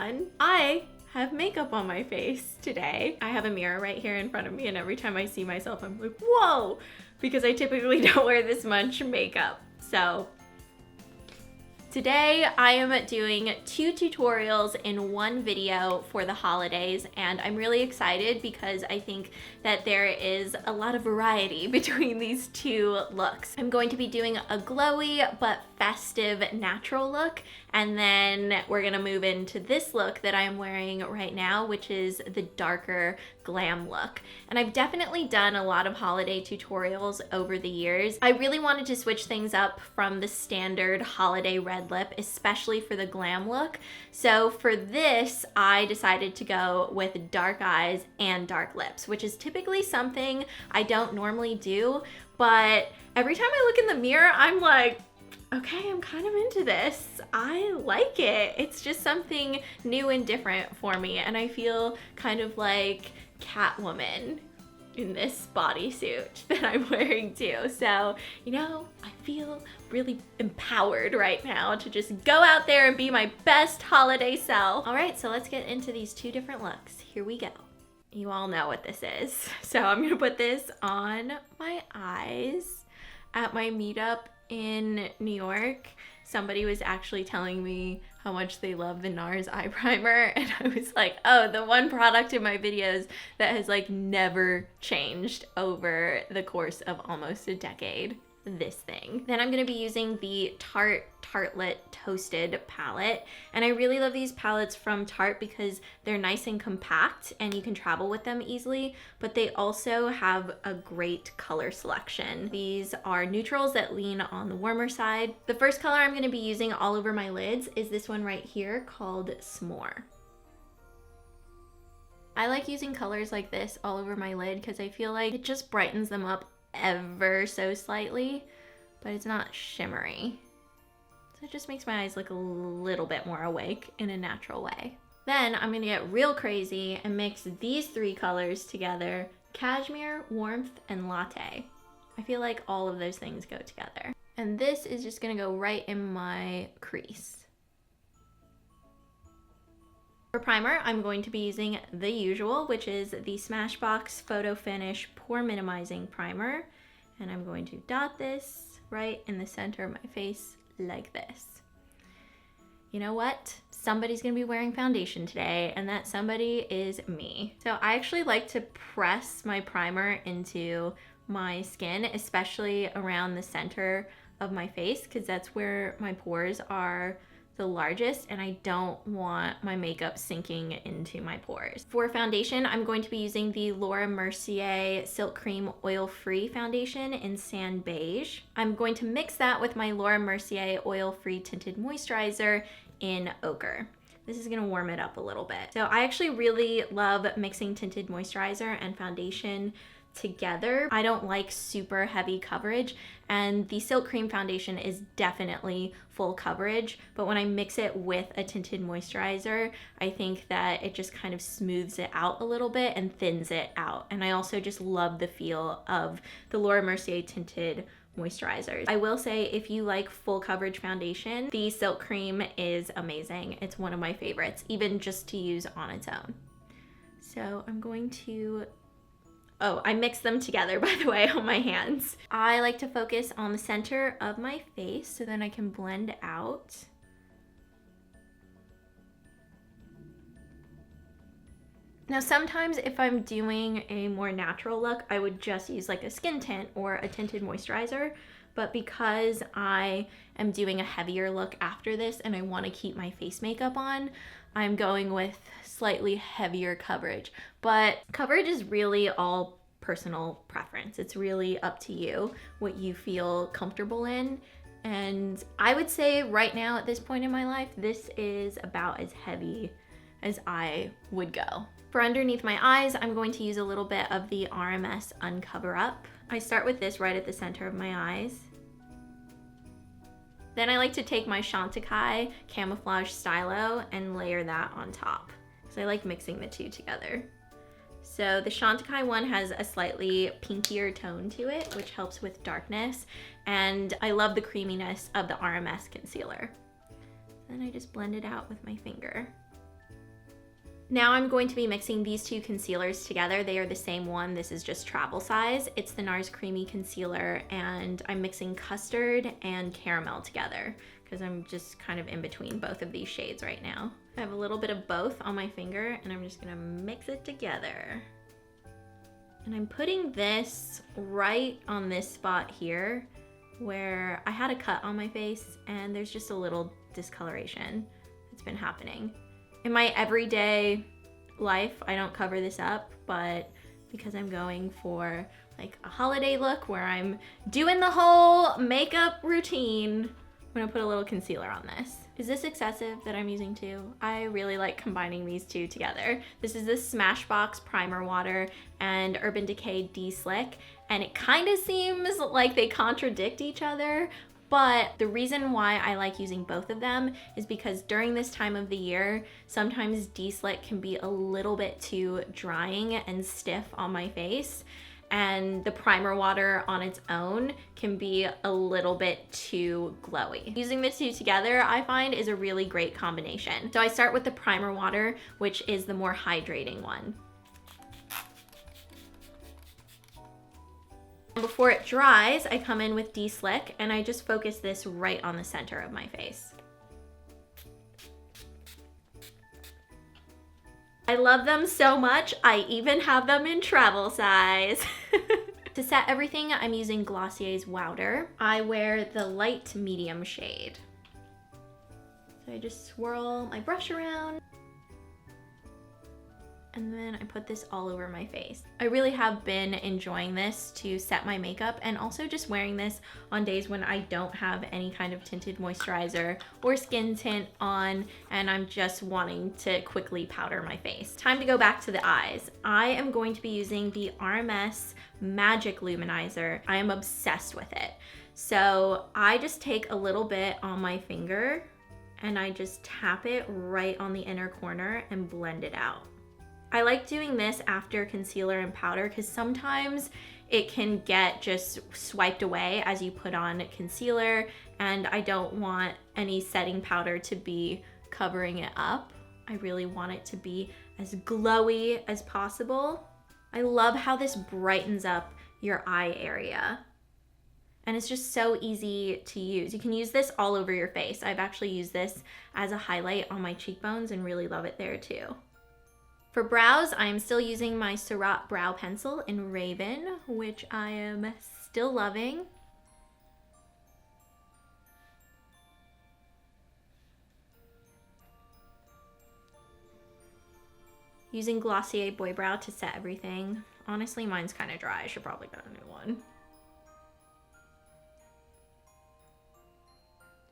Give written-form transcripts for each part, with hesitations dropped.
everyone. I have makeup on my face today. I have a mirror right here in front of me, and every time I see myself, I'm like, whoa, because I typically don't wear this much makeup. So today I am doing 2 tutorials in one video for the holidays, and I'm really excited because I think that there is a lot of variety between these 2 looks. I'm going to be doing a glowy but festive natural look, and then we're gonna move into this look that I'm wearing right now, which is the darker glam look. And I've definitely done a lot of holiday tutorials over the years. I really wanted to switch things up from the standard holiday red lip, especially for the glam look. So for this, I decided to go with dark eyes and dark lips, which is typically something I don't normally do, but every time I look in the mirror, I'm like, okay, I'm kind of into this. I like it. It's just something new and different for me, and I feel kind of like Catwoman in this bodysuit that I'm wearing too. So, you know, I feel really empowered right now to just go out there and be my best holiday self. All right, so let's get into these 2 different looks. Here we go. You all know what this is. So I'm gonna put this on my eyes. At my meetup in New York, somebody was actually telling me how much they love the NARS eye primer, and I was like, oh, the one product in my videos that has like never changed over the course of almost a decade. This thing. Then I'm going to be using the Tarte Tartelette Toasted palette, and I really love these palettes from Tarte because they're nice and compact and you can travel with them easily, but they also have a great color selection. These are neutrals that lean on the warmer side. The first color I'm going to be using all over my lids is this one right here called S'more. I like using colors like this all over my lid because I feel like it just brightens them up ever so slightly, but it's not shimmery. So it just makes my eyes look a little bit more awake in a natural way. Then I'm gonna get real crazy and mix these 3 colors together: Cashmere, Warmth, and Latte. I feel like all of those things go together. And this is just gonna go right in my crease. For primer, I'm going to be using the usual, which is the Smashbox Photo Finish Pore Minimizing Primer. And I'm going to dot this right in the center of my face like this. You know what? Somebody's gonna be wearing foundation today, and that somebody is me. So I actually like to press my primer into my skin, especially around the center of my face, because that's where my pores are the largest, and I don't want my makeup sinking into my pores. For foundation, I'm going to be using the Laura Mercier Silk Cream Oil-Free Foundation in Sand Beige. I'm going to mix that with my Laura Mercier Oil-Free Tinted Moisturizer in Ochre. This is gonna warm it up a little bit. So I actually really love mixing tinted moisturizer and foundation together. I don't like super heavy coverage, and the Silk Cream foundation is definitely full coverage, but when I mix it with a tinted moisturizer, I think that it just kind of smooths it out a little bit and thins it out. And I also just love the feel of the Laura Mercier tinted moisturizers. I will say, if you like full coverage foundation, the Silk Cream is amazing. It's one of my favorites, even just to use on its own. So I'm going to I mixed them together, by the way, on my hands. I like to focus on the center of my face so then I can blend out. Now, sometimes if I'm doing a more natural look, I would just use like a skin tint or a tinted moisturizer. But because I am doing a heavier look after this and I want to keep my face makeup on, I'm going with slightly heavier coverage. But coverage is really all personal preference. It's really up to you what you feel comfortable in. And I would say right now at this point in my life, this is about as heavy as I would go. For underneath my eyes, I'm going to use a little bit of the RMS Un-Coverup. I start with this right at the center of my eyes. Then I like to take my Chantecaille Camouflage Stylo and layer that on top, because I like mixing the 2 together. So the Chantecaille one has a slightly pinkier tone to it, which helps with darkness, and I love the creaminess of the RMS concealer. Then I just blend it out with my finger. Now I'm going to be mixing these two concealers together. They are the same one. This is just travel size. It's the NARS Creamy Concealer, and I'm mixing Custard and Caramel together because I'm just kind of in between both of these shades right now. I have a little bit of both on my finger, and I'm just gonna mix it together. And I'm putting this right on this spot here where I had a cut on my face and there's just a little discoloration that's been happening. In my everyday life, I don't cover this up, but because I'm going for like a holiday look where I'm doing the whole makeup routine, I'm gonna put a little concealer on this. Is this excessive that I'm using two? I really like combining these two together. This is the Smashbox Primer Water and Urban Decay De-Slick, and it kind of seems like they contradict each other, but the reason why I like using both of them is because during this time of the year, sometimes De-Slick can be a little bit too drying and stiff on my face, and the primer water on its own can be a little bit too glowy. Using the two together, I find, is a really great combination. So I start with the primer water, which is the more hydrating one. Before it dries, I come in with De-Slick, and I just focus this right on the center of my face. I love them so much, I even have them in travel size. To set everything, I'm using Glossier's Wowder. I wear the light medium shade. So I just swirl my brush around, and then I put this all over my face. I really have been enjoying this to set my makeup, and also just wearing this on days when I don't have any kind of tinted moisturizer or skin tint on, and I'm just wanting to quickly powder my face. Time to go back to the eyes. I am going to be using the RMS Magic Luminizer. I am obsessed with it. So I just take a little bit on my finger, and I just tap it right on the inner corner and blend it out. I like doing this after concealer and powder because sometimes it can get just swiped away as you put on concealer, and I don't want any setting powder to be covering it up. I really want it to be as glowy as possible. I love how this brightens up your eye area. And it's just so easy to use. You can use this all over your face. I've actually used this as a highlight on my cheekbones and really love it there too. For brows, I am still using my Surratt brow pencil in Raven, which I am still loving. Using Glossier Boy Brow to set everything. Honestly, mine's kind of dry. I should probably get a new one.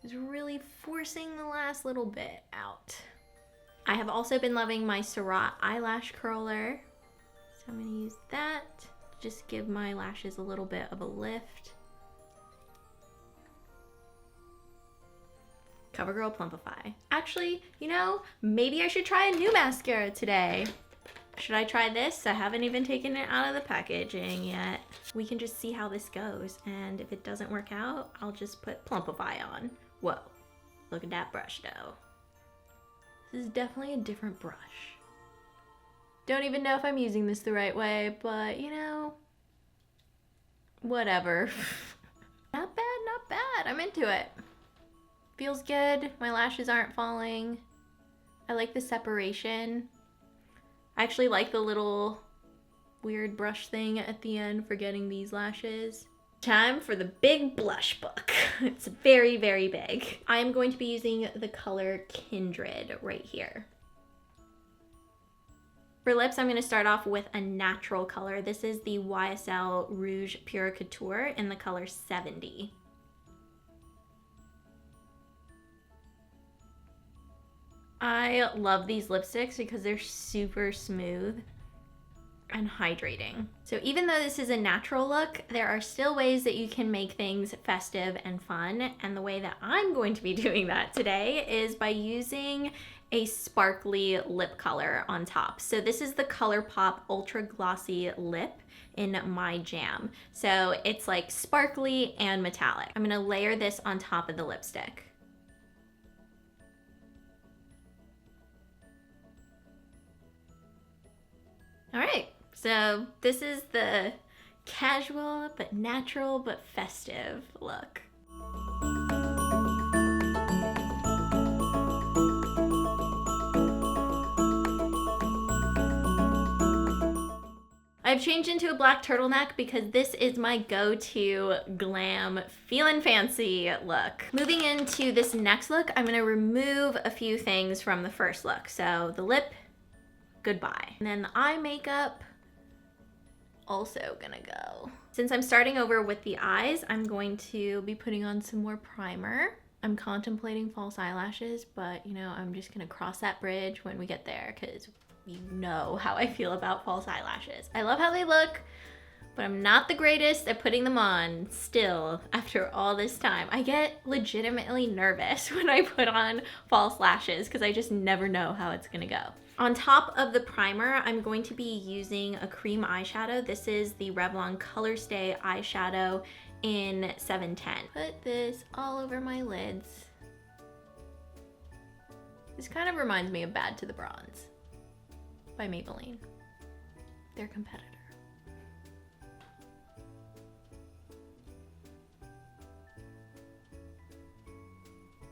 Just really forcing the last little bit out. I have also been loving my Surratt eyelash curler, so I'm going to use that to just give my lashes a little bit of a lift. CoverGirl Plumpify. Actually, you know, maybe I should try a new mascara today. Should I try this? I haven't even taken it out of the packaging yet. We can just see how this goes, and if it doesn't work out, I'll just put Plumpify on. Whoa, look at that brush though. This is definitely a different brush. Don't even know if I'm using this the right way, but you know, whatever. Not bad, not bad. I'm into it. Feels good. My lashes aren't falling. I like the separation. I actually like the little weird brush thing at the end for getting these lashes. Time for the big blush book. It's very, very big. I'm going to be using the color Kindred right here. For lips, I'm going to start off with a natural color. This is the YSL Rouge Pure Couture in the color 70. I love these lipsticks because they're super smooth and hydrating. So even though this is a natural look, there are still ways that you can make things festive and fun. And the way that I'm going to be doing that today is by using a sparkly lip color on top. So this is the ColourPop Ultra Glossy Lip in My Jam. So it's like sparkly and metallic. I'm gonna layer this on top of the lipstick. All right, so this is the casual but natural but festive look. I've changed into a black turtleneck because this is my go-to glam feelin' fancy look. Moving into this next look, I'm gonna remove a few things from the first look. So the lip, goodbye. And then the eye makeup, also gonna go. Since I'm starting over with the eyes, I'm going to be putting on some more primer. I'm contemplating false eyelashes, but you know, I'm just gonna cross that bridge when we get there because you know how I feel about false eyelashes. I love how they look, but I'm not the greatest at putting them on still after all this time. I get legitimately nervous when I put on false lashes because I just never know how it's gonna go. On top of the primer, I'm going to be using a cream eyeshadow. This is the Revlon Color Stay eyeshadow in 710. Put this all over my lids. This kind of reminds me of Bad to the Bronze by Maybelline, their competitor.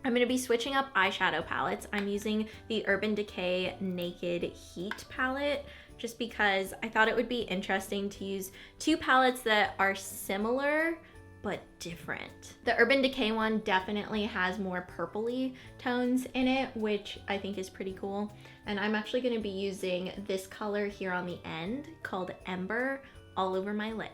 I'm going to be switching up eyeshadow palettes. I'm using the Urban Decay Naked Heat palette just because I thought it would be interesting to use two palettes that are similar but different. The Urban Decay one definitely has more purpley tones in it, which I think is pretty cool. And I'm actually gonna be using this color here on the end called Ember all over my lids.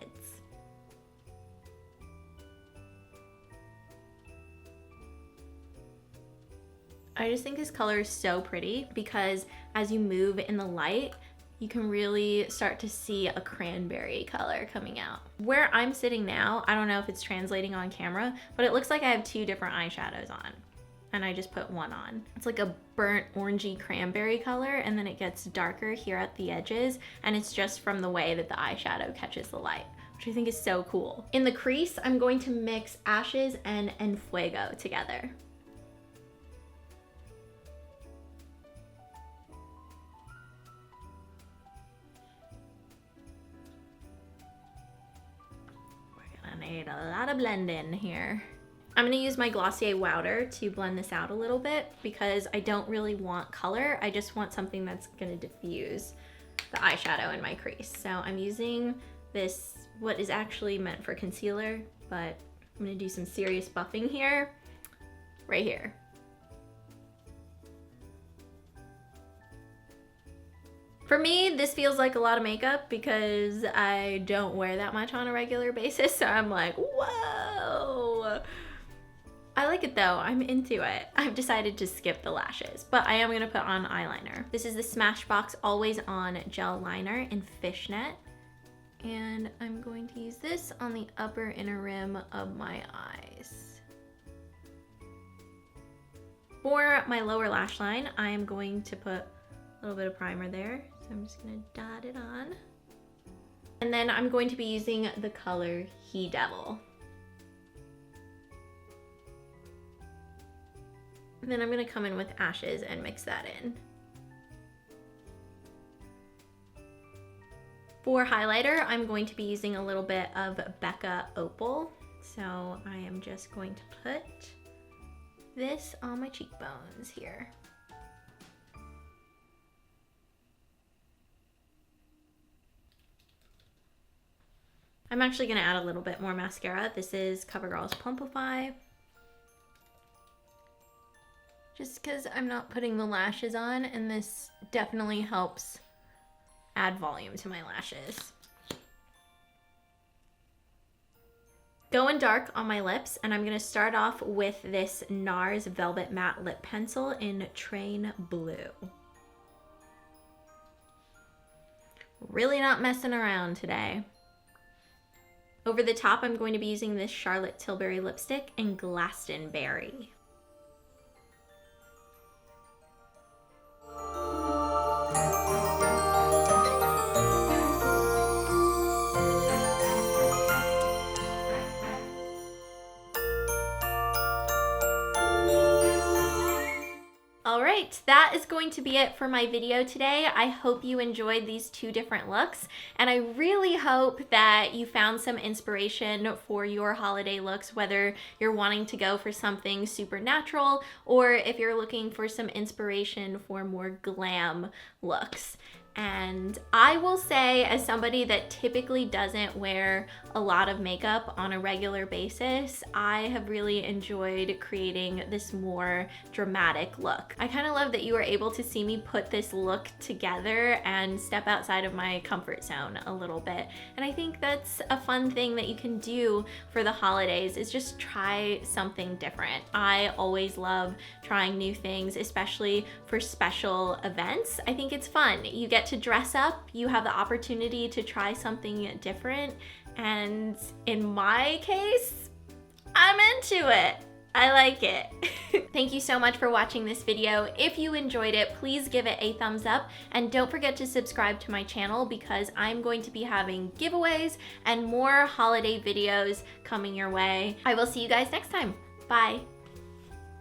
I just think this color is so pretty because as you move in the light, you can really start to see a cranberry color coming out. Where I'm sitting now, I don't know if it's translating on camera, but it looks like I have two different eyeshadows on, and I just put one on. It's like a burnt orangey cranberry color, and then it gets darker here at the edges, and it's just from the way that the eyeshadow catches the light, which I think is so cool. In the crease, I'm going to mix Ashes and Fuego together. Need a lot of blending here. I'm gonna use my Glossier Wowder to blend this out a little bit because I don't really want color. I just want something that's gonna diffuse the eyeshadow in my crease. So I'm using this, what is actually meant for concealer, but I'm gonna do some serious buffing here, right here. For me, this feels like a lot of makeup because I don't wear that much on a regular basis, so I'm like, whoa. I like it though, I'm into it. I've decided to skip the lashes, but I am gonna put on eyeliner. This is the Smashbox Always On Gel Liner in Fishnet, and I'm going to use this on the upper inner rim of my eyes. For my lower lash line, I am going to put a little bit of primer there. So I'm just gonna dot it on. And then I'm going to be using the color He Devil. And then I'm gonna come in with Ashes and mix that in. For highlighter, I'm going to be using a little bit of Becca Opal. So I am just going to put this on my cheekbones here. I'm actually gonna add a little bit more mascara. This is CoverGirl's Plumpify. Just because I'm not putting the lashes on, and this definitely helps add volume to my lashes. Going dark on my lips, and I'm gonna start off with this NARS Velvet Matte Lip Pencil in Train Blue. Really not messing around today. Over the top, I'm going to be using this Charlotte Tilbury lipstick in Glastonbury. All right, right, that is going to be it for my video today. I hope you enjoyed these two different looks, and I really hope that you found some inspiration for your holiday looks, whether you're wanting to go for something super natural or if you're looking for some inspiration for more glam looks. And I will say, as somebody that typically doesn't wear a lot of makeup on a regular basis, I have really enjoyed creating this more dramatic look. I kind of love that you were able to see me put this look together and step outside of my comfort zone a little bit. And I think that's a fun thing that you can do for the holidays, is just try something different. I always love trying new things, especially for special events. I think it's fun. You get to dress up, you have the opportunity to try something different, and in my case, I'm into it. I like it. Thank you so much for watching this video. If you enjoyed it, please give it a thumbs up, and don't forget to subscribe to my channel because I'm going to be having giveaways and more holiday videos coming your way. I will see you guys next time. Bye.